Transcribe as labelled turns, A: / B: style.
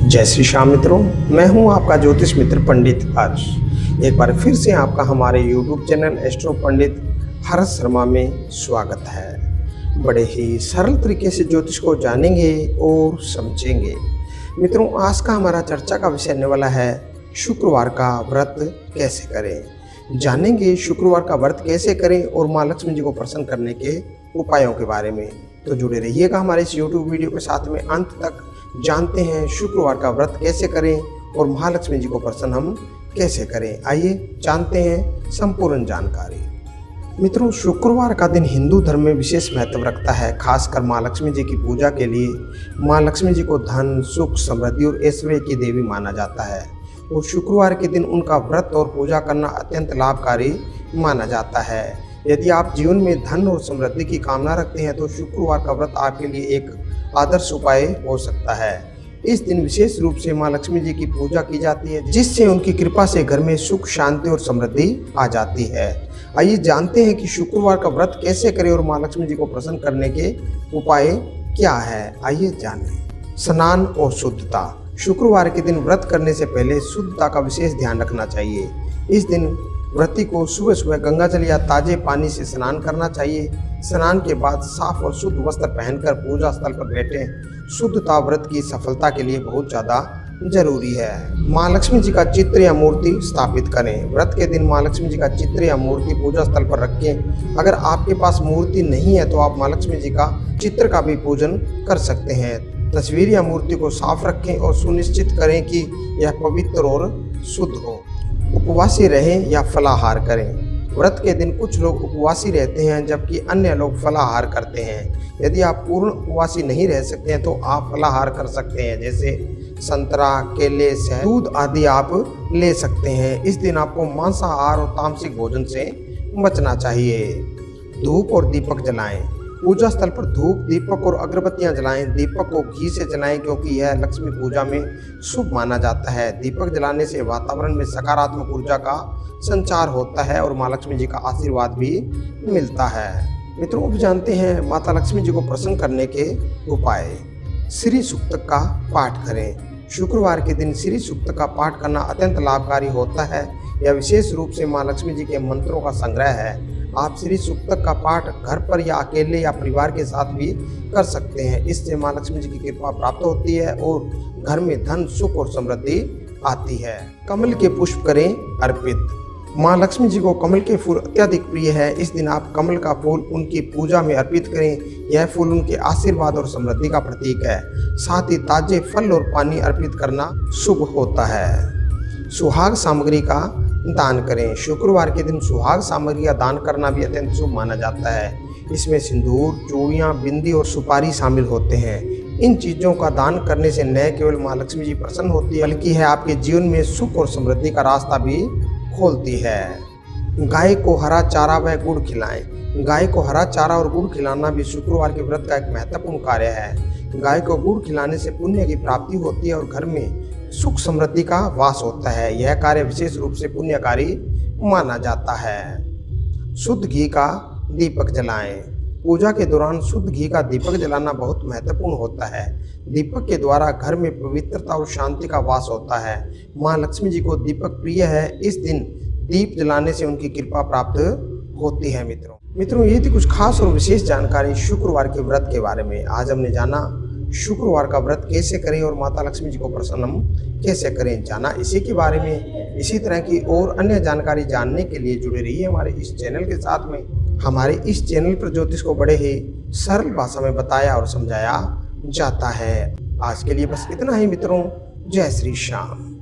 A: जय श्री श्याम मित्रों, मैं हूं आपका ज्योतिष मित्र पंडित हर्ष। एक बार फिर से आपका हमारे YouTube चैनल एस्ट्रो पंडित हर्ष शर्मा में स्वागत है। बड़े ही सरल तरीके से ज्योतिष को जानेंगे और समझेंगे। मित्रों, आज का हमारा चर्चा का विषय रहने वाला है शुक्रवार का व्रत कैसे करें। जानेंगे शुक्रवार का व्रत कैसे करें और माँ लक्ष्मी जी को प्रसन्न करने के उपायों के बारे में। तो जुड़े रहिएगा हमारे इस YouTube वीडियो के साथ में अंत तक। जानते हैं शुक्रवार का व्रत कैसे करें और महालक्ष्मी जी को प्रसन्न हम कैसे करें। आइए जानते हैं संपूर्ण जानकारी। मित्रों, शुक्रवार का दिन हिंदू धर्म में विशेष महत्व रखता है। खासकर माँ लक्ष्मी जी की पूजा के लिए माँ लक्ष्मी जी को धन, सुख, समृद्धि और ऐश्वर्य की देवी माना जाता है और शुक्रवार के दिन उनका व्रत और पूजा करना अत्यंत लाभकारी माना जाता है। यदि आप जीवन में धन और समृद्धि की कामना रखते हैं तो शुक्रवार का व्रत आपके लिए एक आदर्श उपाय हो सकता है। इस दिन विशेष रूप से माँ लक्ष्मी जी की पूजा की जाती है, जिससे उनकी कृपा से घर में सुख, शांति और समृद्धि आ जाती है। आइए जानते हैं कि शुक्रवार का व्रत कैसे करें और माँ लक्ष्मी जी को प्रसन्न करने के उपाय क्या है। आइए जानें। स्नान और शुद्धता। शुक्रवार के दिन व्रत करने से पहले शुद्धता का विशेष ध्यान रखना चाहिए। इस दिन व्रती को सुबह सुबह गंगा जल या ताजे पानी से स्नान करना चाहिए। स्नान के बाद साफ और शुद्ध वस्त्र पहनकर पूजा स्थल पर बैठें। शुद्धता व्रत की सफलता के लिए बहुत ज़्यादा जरूरी है। माँ लक्ष्मी जी का चित्र या मूर्ति स्थापित करें। व्रत के दिन माँ लक्ष्मी जी का चित्र या मूर्ति पूजा स्थल पर रखें। अगर आपके पास मूर्ति नहीं है तो आप माँ लक्ष्मी जी का चित्र का भी पूजन कर सकते हैं। तस्वीर या मूर्ति को साफ रखें और सुनिश्चित करें कि यह पवित्र और शुद्ध हो। उपवासी रहें या फलाहार करें। व्रत के दिन कुछ लोग उपवासी रहते हैं जबकि अन्य लोग फलाहार करते हैं। यदि आप पूर्ण उपवासी नहीं रह सकते हैं तो आप फलाहार कर सकते हैं, जैसे संतरा, केले, शहद, दूध आदि आप ले सकते हैं। इस दिन आपको मांसाहार और तामसिक भोजन से बचना चाहिए। धूप और दीपक जलाएं। पूजा स्थल पर धूप, दीपक और अगरबत्तियां जलाएं। दीपक को घी से जलाएं क्योंकि यह लक्ष्मी पूजा में शुभ माना जाता है। दीपक जलाने से वातावरण में सकारात्मक ऊर्जा का संचार होता है और माँ लक्ष्मी जी का आशीर्वाद भी मिलता है। मित्रों, अब जानते हैं माता लक्ष्मी जी को प्रसन्न करने के उपाय। श्री सूक्त का पाठ करें। शुक्रवार के दिन श्री सूक्त का पाठ करना अत्यंत लाभकारी होता है। यह विशेष रूप से माँ लक्ष्मी जी के मंत्रों का संग्रह है। आप श्री सूक्त का पाठ घर पर या अकेले या परिवार के साथ भी कर सकते हैं। इससे माँ लक्ष्मी जी की कृपा प्राप्त होती है और घर में धन, सुख और समृद्धि आती है। कमल के पुष्प करें अर्पित। माँ लक्ष्मी जी को कमल के फूल अत्यधिक प्रिय है। इस दिन आप कमल का फूल उनकी पूजा में अर्पित करें। यह फूल उनके आशीर्वाद और समृद्धि का प्रतीक है। साथ ही ताजे फल और पानी अर्पित करना शुभ होता है। सुहाग सामग्री का दान करें। शुक्रवार के दिन सुहाग सामग्री का दान करना भी अत्यंत शुभ माना जाता है। इसमें सिंदूर, चूड़ियाँ, बिंदी और सुपारी शामिल होते हैं। इन चीज़ों का दान करने से न केवल माँ लक्ष्मी जी प्रसन्न होती है बल्कि है आपके जीवन में सुख और समृद्धि का रास्ता भी खोलती है। गाय को हरा चारा व गुड़ खिलाएं। गाय को हरा चारा और गुड़ खिलाना भी शुक्रवार के व्रत का एक महत्वपूर्ण कार्य है। गाय को गुड़ खिलाने से पुण्य की प्राप्ति होती है और घर में सुख समृद्धि का वास होता है। यह कार्य विशेष रूप से पुण्यकारी माना जाता है। शुद्ध घी का दीपक जलाएं। पूजा के दौरान शुद्ध घी का दीपक जलाना बहुत महत्वपूर्ण होता है। दीपक के द्वारा घर में पवित्रता और शांति का वास होता है। माँ लक्ष्मी जी को दीपक प्रिय है। इस दिन दीप जलाने से उनकी कृपा प्राप्त होती है। मित्रों, ये थी कुछ खास और विशेष जानकारी शुक्रवार के व्रत के बारे में। आज हमने जाना शुक्रवार का व्रत कैसे करें और माता लक्ष्मी जी को प्रसन्न कैसे करें, जाना इसी के बारे में। इसी तरह की और अन्य जानकारी जानने के लिए जुड़े रहिए हमारे इस चैनल के साथ में। हमारे इस चैनल पर ज्योतिष को बड़े ही सरल भाषा में बताया और समझाया जाता है। आज के लिए बस इतना ही मित्रों। जय श्री श्याम।